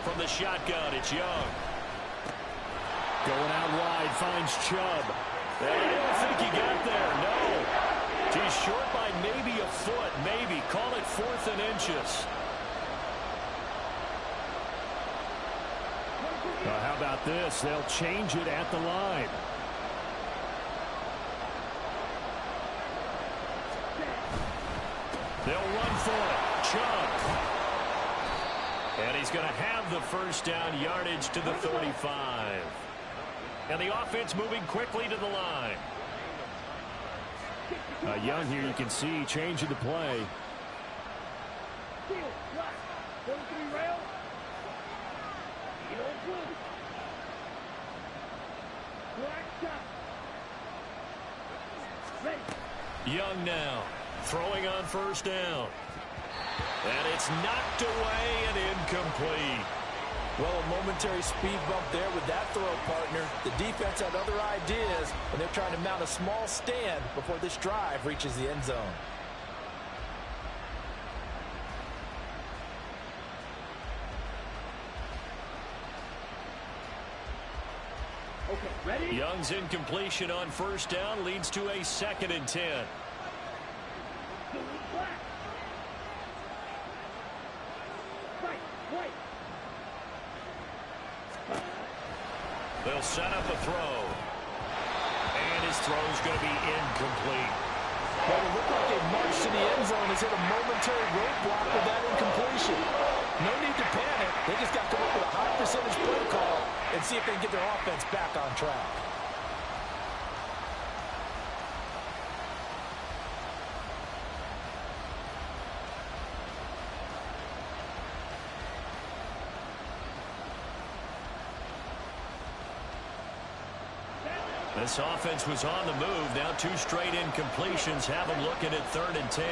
From the shotgun, it's Young. Going out wide, finds Chubb. And I don't think he got there, no. He's short by maybe a foot, maybe. Call it 4th and inches. How about this? They'll change it at the line. They'll run for it. Chubb. And he's going to have the 1st down, yardage to the 35. And the offense moving quickly to the line. Young here, you can see, changing the play. Young now, throwing on 1st down. And it's knocked away and incomplete. Well, a momentary speed bump there with that throw, partner. The defense had other ideas, and they're trying to mount a small stand before this drive reaches the end zone. Okay, ready? Young's incompletion on 1st down leads to a 2nd and 10. They'll set up a throw. And his throw's going to be incomplete. Well, it looked like they marched to the end zone. Has hit a momentary roadblock with that incompletion. No need to panic. They just got to come up with a high percentage play call and see if they can get their offense back on track. This offense was on the move. Now 2 straight incompletions have them looking at 3rd and 10.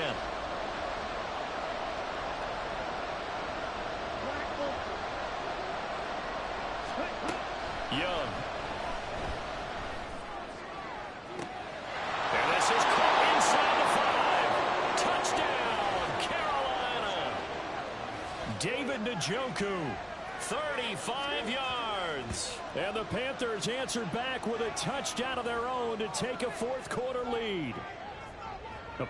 Young. And this is caught inside the 5. Touchdown, Carolina. David Njoku, 35 yards. And the Panthers answered back with a touchdown of their own to take a 4th quarter lead.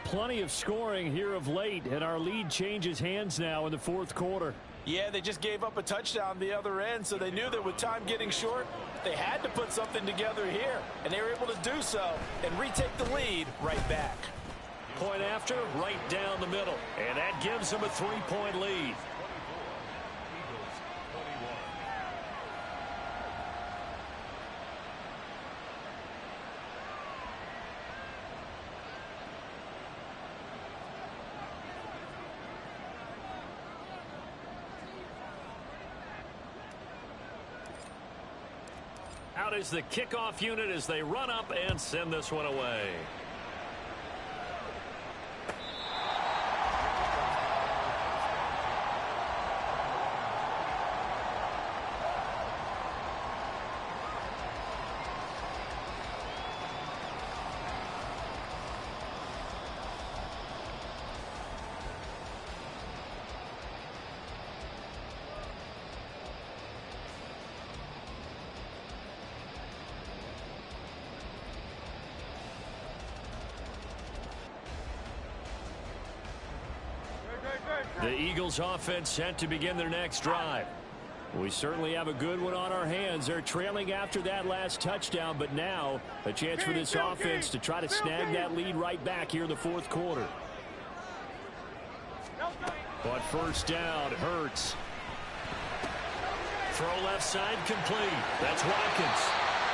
Plenty of scoring here of late, and our lead changes hands now in the 4th quarter. Yeah, they just gave up a touchdown the other end, so they knew that with time getting short, they had to put something together here, and they were able to do so and retake the lead right back. Point after, right down the middle, and that gives them a 3-point lead. Out is the kickoff unit as they run up and send this one away. The Eagles offense set to begin their next drive. We certainly have a good one on our hands. They're trailing after that last touchdown, but now a chance for this offense to try to snag that lead right back here in the 4th quarter. But first down, Hurts. Throw left side complete. That's Watkins.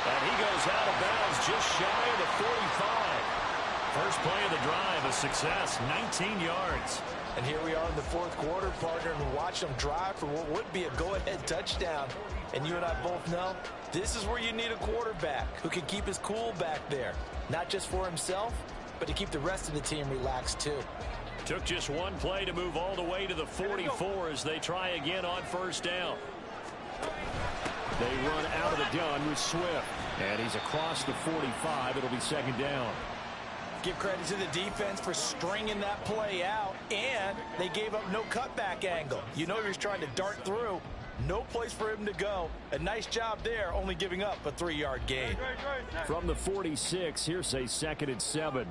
And he goes out of bounds just shy of the 45. First play of the drive, a success, 19 yards. And here we are in the 4th quarter, partner, and watch them drive for what would be a go-ahead touchdown. And you and I both know this is where you need a quarterback who can keep his cool back there. Not just for himself, but to keep the rest of the team relaxed too. Took just one play to move all the way to the 44 as they try again on first down. They run out of the gun with Swift. And he's across the 45. It'll be 2nd down. Give credit to the defense for stringing that play out, and they gave up no cutback angle. You know he was trying to dart through. No place for him to go. A nice job there, only giving up a 3-yard gain. From the 46, here's a 2nd and 7.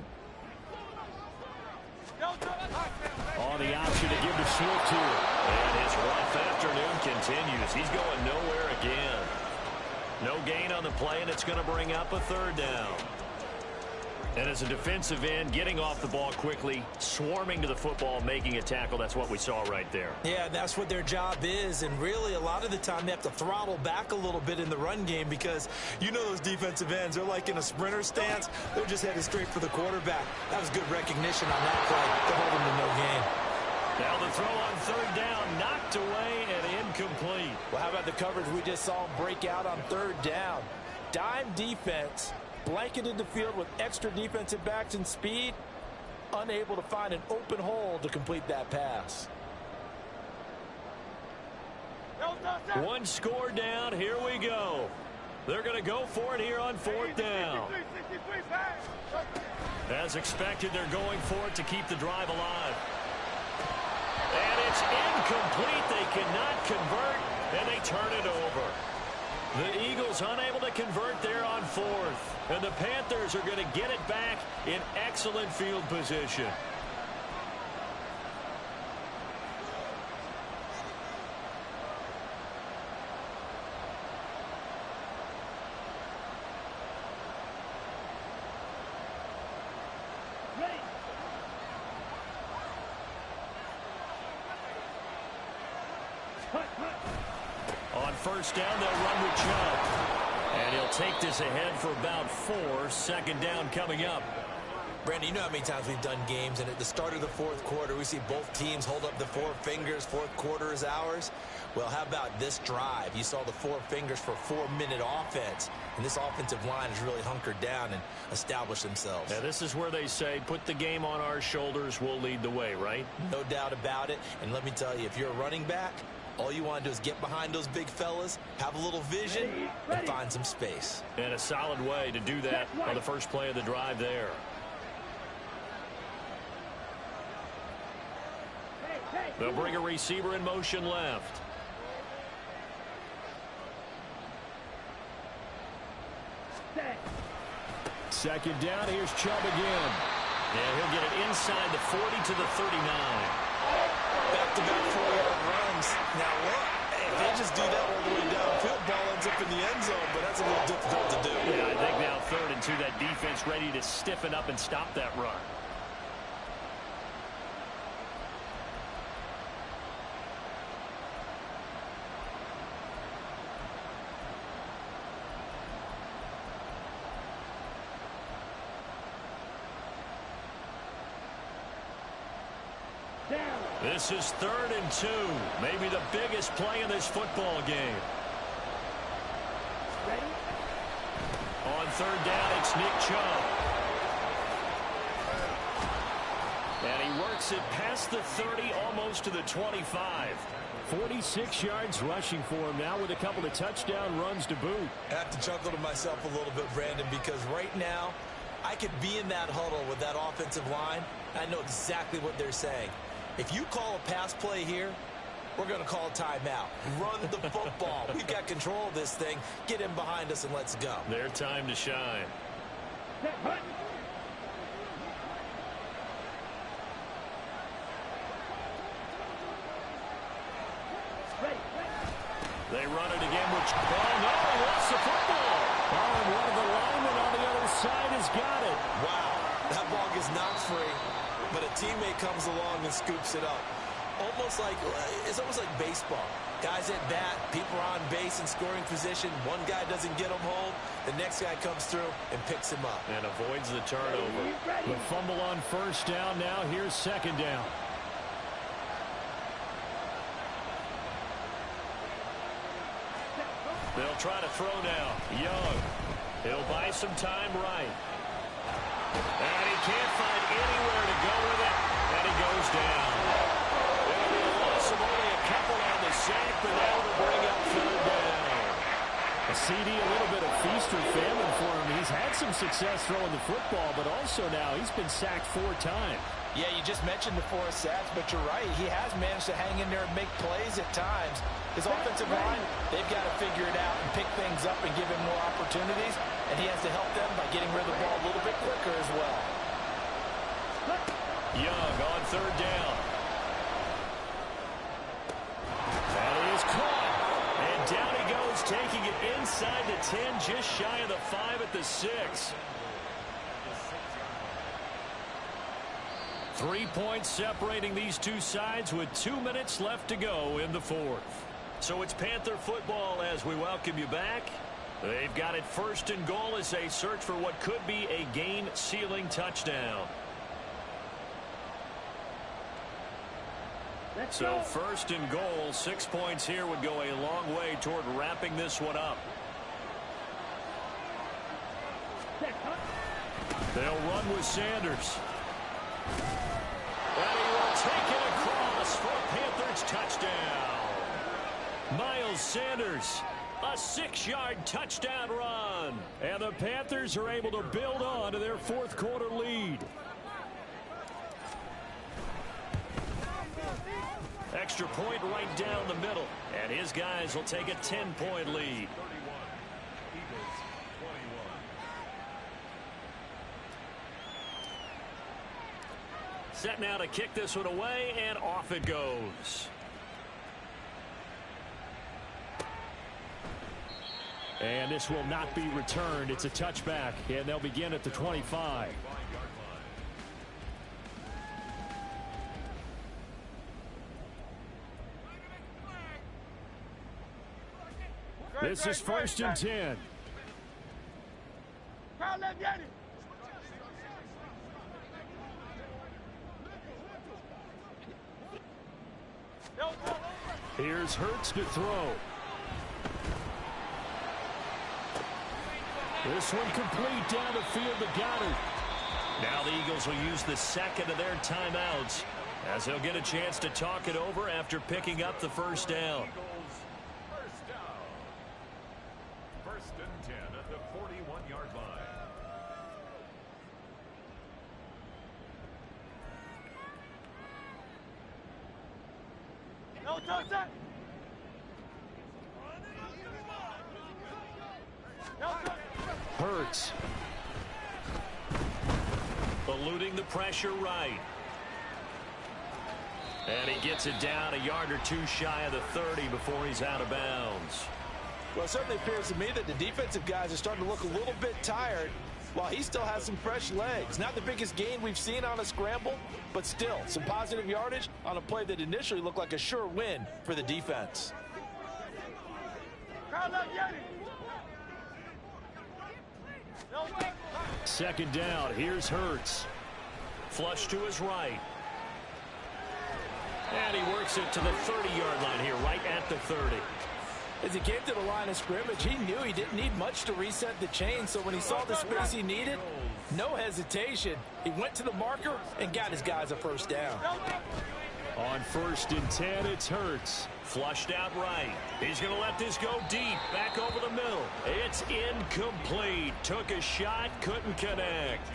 On the option to give to Swift here. And his rough afternoon continues. He's going nowhere again. No gain on the play, and it's going to bring up a 3rd down. And as a defensive end, getting off the ball quickly, swarming to the football, making a tackle, that's what we saw right there. Yeah, that's what their job is. And really, a lot of the time, they have to throttle back a little bit in the run game because you know those defensive ends, they're like in a sprinter stance. They're just headed straight for the quarterback. That was good recognition on that play to hold him to no gain. Now the throw on 3rd down, knocked away and incomplete. Well, how about the coverage we just saw him break out on 3rd down? Dime defense. Blanketed the field with extra defensive backs and speed, unable to find an open hole to complete that pass. One score down, here we go. They're going to go for it here on 4th down. As expected, they're going for it to keep the drive alive. And it's incomplete. They cannot convert, and they turn it over. The Eagles unable to convert there on 4th. And the Panthers are going to get it back in excellent field position. On first down, they'll run with Chubb. And he'll take this ahead for about 4. 2nd down coming up. Brandon, you know how many times we've done games, and at the start of the fourth quarter, we see both teams hold up the four fingers, fourth quarter is ours. Well, how about this drive? You saw the four fingers for 4-minute offense, and this offensive line has really hunkered down and established themselves. Yeah, this is where they say, put the game on our shoulders, we'll lead the way, right? No doubt about it, and let me tell you, if you're a running back, all you want to do is get behind those big fellas, have a little vision, and find some space. And a solid way to do that on the first play of the drive there. They'll bring a receiver in motion left. Second down, here's Chubb again. And he'll get it inside the 40 to the 39. Back-to-back 4-yard runs. Now look, if they just do that all the way downfield, ball ends up in the end zone, but that's a little difficult to do. Yeah, I think now 3rd and 2, that defense ready to stiffen up and stop that run. This is 3rd and 2. Maybe the biggest play in this football game. Ready? On 3rd down, it's Nick Chubb. And he works it past the 30, almost to the 25. 46 yards rushing for him now with a couple of touchdown runs to boot. I have to chuckle to myself a little bit, Brandon, because right now I could be in that huddle with that offensive line. I know exactly what they're saying. If you call a pass play here, we're going to call a timeout. Run the football. We've got control of this thing. Get in behind us and let's go. Their time to shine. They run it again, which... Oh, no, he lost the football. Oh, and one of the linemen on the other side has got it. Wow, that ball gets knocked free, but a teammate comes along and scoops it up. It's almost like baseball. Guys at bat, people are on base in scoring position. One guy doesn't get him home. The next guy comes through and picks him up. And avoids the turnover. The fumble on 1st down now. Here's 2nd down. They'll try to throw now. Young. He'll buy some time right. And he can't find anywhere to go with it. And he goes down. It'll be a loss of only a couple on the sack, but now to bring up 3rd down. A CD, a little bit of feast or famine for him. He's had some success throwing the football, but also now he's been sacked 4 times. Yeah, you just mentioned the 4 sacks, but you're right. He has managed to hang in there and make plays at times. His offensive line, they've got to figure it out and pick things up and give him more opportunities, and he has to help them by getting rid of the ball a little bit quicker as well. Young on 3rd down. That is caught. And down he goes, taking it inside the 10, just shy of the 5 at the 6. 3 points separating these two sides with 2 minutes left to go in the 4th. So it's Panther football as we welcome you back. They've got it 1st and goal as they search for what could be a game-sealing touchdown. So 1st and goal, 6 points here would go a long way toward wrapping this one up. They'll run with Sanders. And he will take it across for a Panthers touchdown. Miles Sanders, a 6-yard touchdown run. And the Panthers are able to build on to their 4th quarter lead. Extra point right down the middle. And his guys will take a 10-point lead. Set now to kick this one away, and off it goes. And this will not be returned. It's a touchback, and they'll begin at the 25. This is 1st and 10. Here's Hurts to throw. This one complete down the field to Goddard. Now the Eagles will use the second of their timeouts as they'll get a chance to talk it over after picking up the first down. First down. First and 10 at the 41-yard line. No touchdown. Hurts. Eluding the pressure right. And he gets it down a yard or two shy of the 30 before he's out of bounds. Well, it certainly appears to me that the defensive guys are starting to look a little bit tired while he still has some fresh legs. Not the biggest gain we've seen on a scramble, but still some positive yardage on a play that initially looked like a sure win for the defense. Second down. Here's Hurts. Flush to his right. And he works it to the 30-yard line here, right at the 30. As he came to the line of scrimmage, he knew he didn't need much to reset the chain, so when he saw the space he needed, no hesitation. He went to the marker and got his guys a first down. On 1st and 10, it's Hurts. Flushed out right. He's going to let this go deep, back over the middle. It's incomplete. Took a shot, couldn't connect.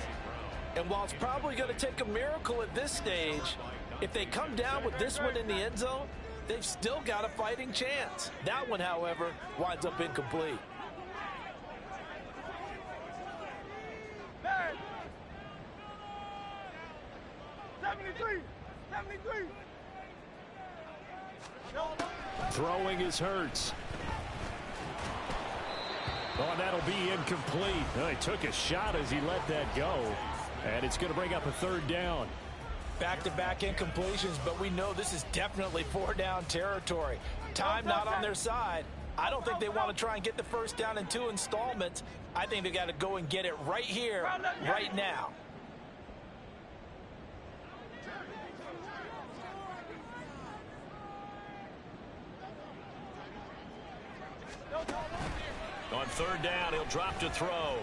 And while it's probably going to take a miracle at this stage, if they come down with this one in the end zone, they've still got a fighting chance. That one, however, winds up incomplete. Man. 73. Throwing is Hurts. Oh, and that'll be incomplete. Oh, he took a shot as he let that go. And it's going to bring up a third down. Back-to-back incompletions, but we know this is definitely four-down territory. Time not on their side. I don't think they want to try and get the first down in 2 installments. I think they got to go and get it right here, right now. On third down, he'll drop to throw.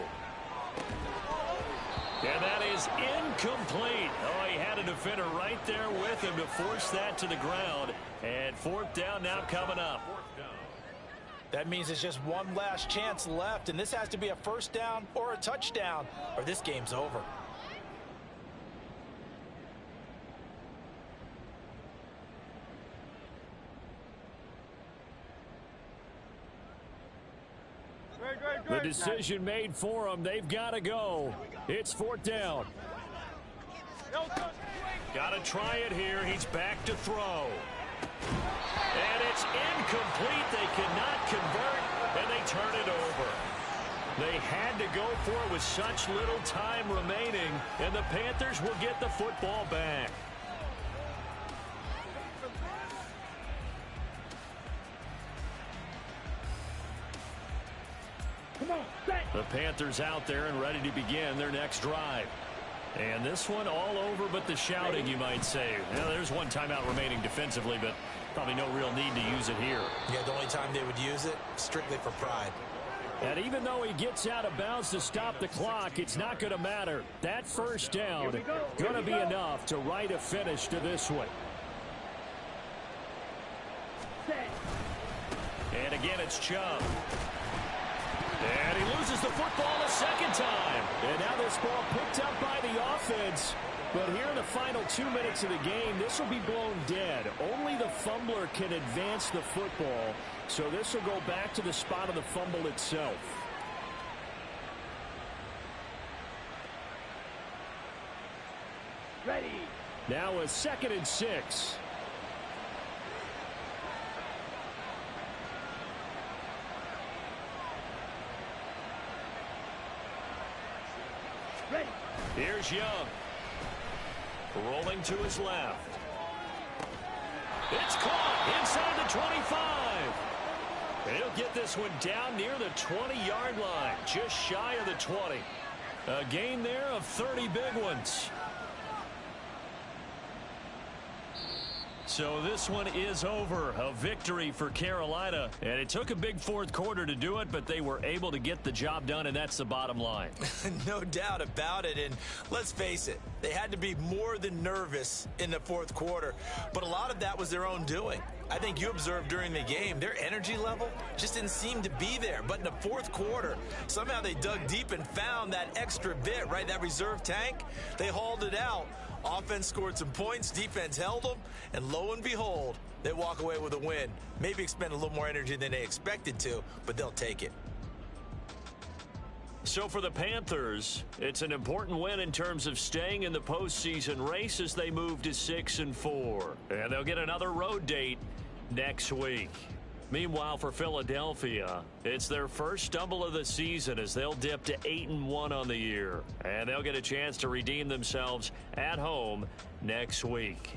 And that is incomplete. Oh, he had a defender right there with him to force that to the ground. And fourth down now coming up. That means it's just one last chance left, and this has to be a first down or a touchdown, or this game's over. The decision made for them. They've got to go. It's fourth down. Got to try it here. He's back to throw. And it's incomplete. They cannot convert, and they turn it over. They had to go for it with such little time remaining, and the Panthers will get the football back. The Panthers out there and ready to begin their next drive. And this one all over but the shouting, you might say. Now, there's one timeout remaining defensively, but probably no real need to use it here. Yeah, the only time they would use it, strictly for pride. And even though he gets out of bounds to stop the clock, it's not going to matter. That first down going to be enough to write a finish to this one. And again, it's Chubb. And he loses the football a second time. And now this ball picked up by the offense. But here in the final 2 minutes of the game, this will be blown dead. Only the fumbler can advance the football. So this will go back to the spot of the fumble itself. Ready. Now a 2nd and 6. Ready. Here's Young. Rolling to his left. It's caught inside the 25. And he'll get this one down near the 20-yard line, just shy of the 20. A gain there of 30 big ones. So this one is over. A victory for Carolina. And it took a big fourth quarter to do it, but they were able to get the job done, and that's the bottom line. No doubt about it. And let's face it, they had to be more than nervous in the fourth quarter. But a lot of that was their own doing. I think you observed during the game, their energy level just didn't seem to be there. But in the fourth quarter, somehow they dug deep and found that extra bit, right, that reserve tank. They hauled it out. Offense scored some points, defense held them, and lo and behold, they walk away with a win. Maybe expend a little more energy than they expected to, but they'll take it. So for the Panthers, it's an important win in terms of staying in the postseason race as they move to 6-4. And they'll get another road date next week. Meanwhile, for Philadelphia, it's their first stumble of the season as they'll dip to 8-1 on the year. And they'll get a chance to redeem themselves at home next week.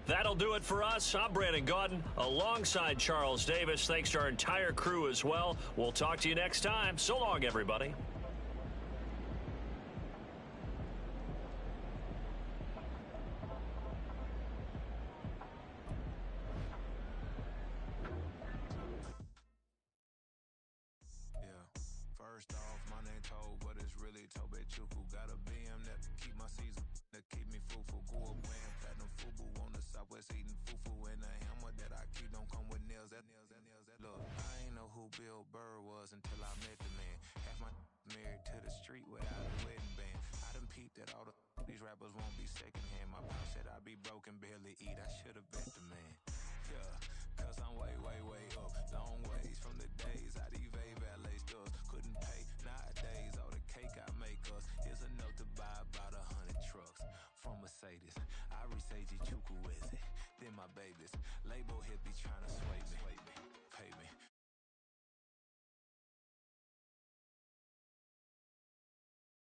That'll do it for us. I'm Brandon Gaudin alongside Charles Davis. Thanks to our entire crew as well. We'll talk to you next time. So long, everybody. First off, my name Toad, but it's really Tobe Chuku. Got a BM that keep my season, that keep me fruitful. Go up wearing platinum fubu on the southwest eating fufu. And a hammer that I keep don't come with nails. That look, I ain't know who Bill Burr was until I met the man. Half my married to the street without a wedding band. I done peeped that all these rappers won't be secondhand. My pop said I'd be broken, barely eat. I should've bet the man. Yeah, cause I'm way up. Long ways from the days I evade valet stores. Couldn't pay nowadays, all the cake I make us. Here's enough to buy about 100 trucks from Mercedes. I Chukwueze, then my babies. Label hippie trying to sway me.